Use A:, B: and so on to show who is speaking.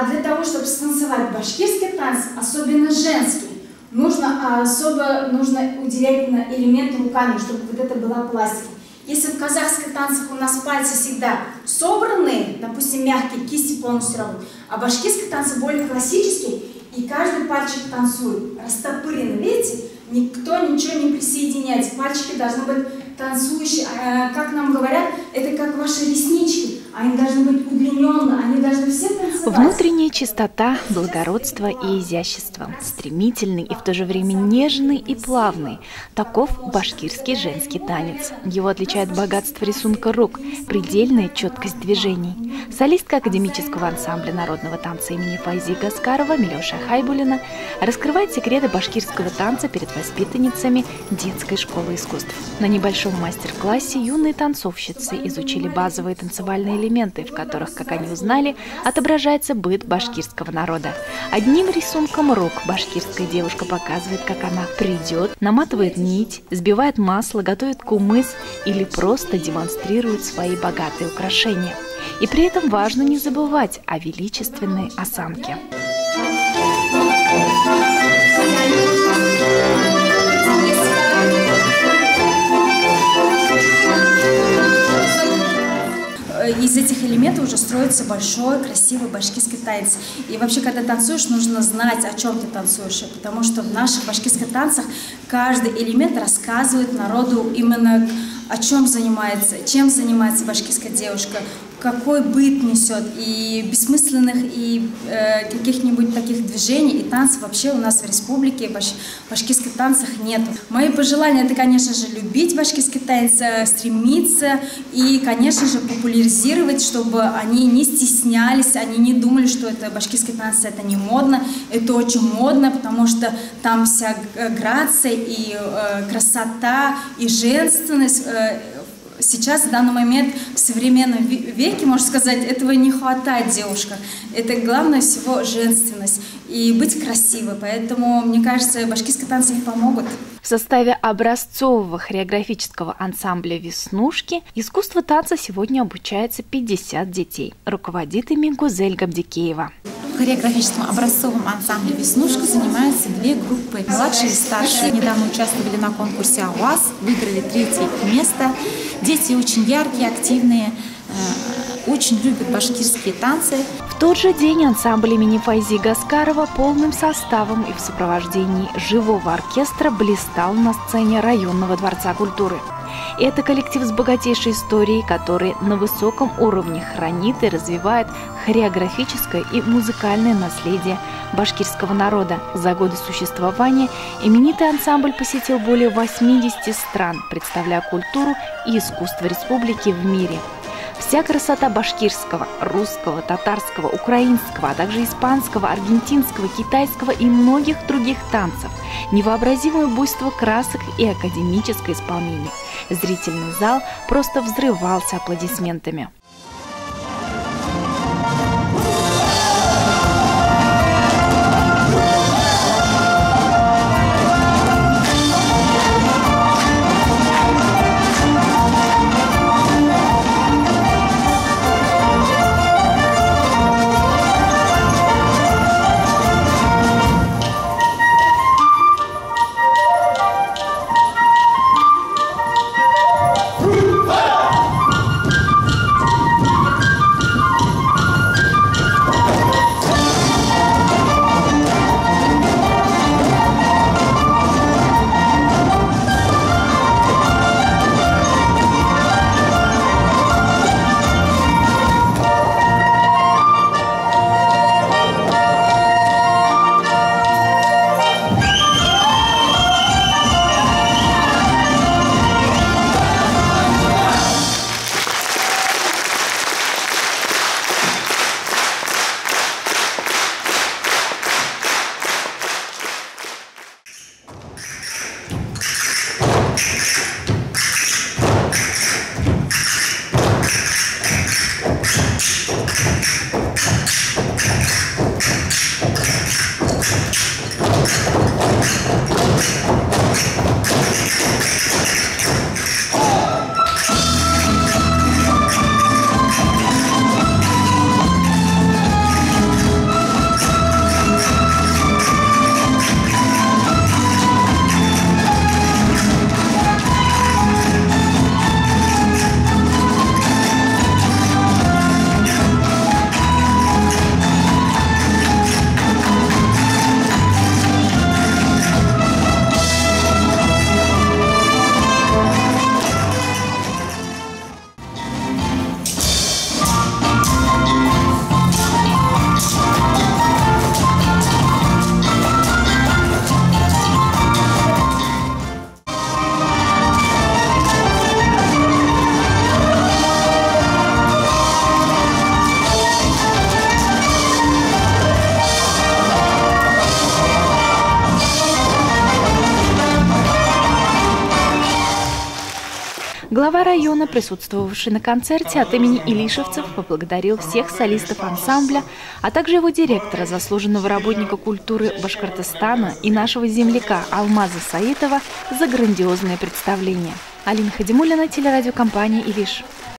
A: А для того, чтобы станцевать башкирский танец, особенно женский, нужно уделять на элемент руками, чтобы вот это была пластика. Если в казахских танцах у нас пальцы всегда собраны, допустим, мягкие, кисти полностью работают, а башкирские танцы более классические, и каждый пальчик танцует. Растопырен, видите? Никто ничего не присоединяется. Пальчики должны быть танцующие. Как нам говорят, это как ваши реснички. Они должны быть удлиненные, они должны все танцевать.
B: Внутренняя чистота, благородство и изящество. Стремительный и в то же время нежный и плавный. Таков башкирский женский танец. Его отличает богатство рисунка рук, предельная четкость движений. Солистка академического ансамбля народного танца имени Файзи Гаскарова Милюша Хайбулина раскрывает секреты башкирского танца перед воспитанницами детской школы искусств. На небольшом мастер-классе юные танцовщицы изучили базовые танцевальные элементы, в которых, как они узнали, отображается быт башкирского народа. Одним рисунком рук башкирская девушка показывает, как она придет, наматывает нить, сбивает масло, готовит кумыс или просто демонстрирует свои богатые украшения. И при этом важно не забывать о величественной осанке.
A: Из этих элементов уже строится большой, красивый башкирский танец. И вообще, когда танцуешь, нужно знать, о чем ты танцуешь. Потому что в наших башкирских танцах каждый элемент рассказывает народу именно о чем занимается башкирская девушка, какой быт несет, и бессмысленных, и каких-нибудь таких движений, и танцев вообще у нас в республике, в башкирских танцах нет. Мои пожелания — это, конечно же, любить башкирский танец, стремиться и, конечно же, популяризировать, чтобы они не стеснялись, они не думали, что это башкирский танец, это не модно. Это очень модно, потому что там вся грация и красота, и женственность. Сейчас, в данный момент, в современном веке, можно сказать, этого не хватает девушкам. Это главное всего женственность и быть красивой. Поэтому, мне кажется, башкирские танцы им помогут.
B: В составе образцового хореографического ансамбля «Веснушки» искусству танца сегодня обучается 50 детей. Руководит ими Гузель Габдикеева.
C: В хореографическом образцовом ансамбле «Веснушка» занимаются две группы, младшие и старшие. Недавно участвовали на конкурсе АУАЗ, выиграли 3-е место. Дети очень яркие, активные, очень любят башкирские танцы.
B: В тот же день ансамбль имени Файзи Гаскарова полным составом и в сопровождении живого оркестра блистал на сцене районного дворца культуры. Это коллектив с богатейшей историей, который на высоком уровне хранит и развивает хореографическое и музыкальное наследие башкирского народа. За годы существования именитый ансамбль посетил более 80 стран, представляя культуру и искусство республики в мире. Вся красота башкирского, русского, татарского, украинского, а также испанского, аргентинского, китайского и многих других танцев, невообразимое буйство красок и академическое исполнение. Зрительный зал просто взрывался аплодисментами. Глава района, присутствовавший на концерте, от имени илишевцев поблагодарил всех солистов ансамбля, а также его директора, заслуженного работника культуры Башкортостана и нашего земляка Алмаза Саитова за грандиозное представление. Алина Хадимуллина, телерадиокомпания «Илиш».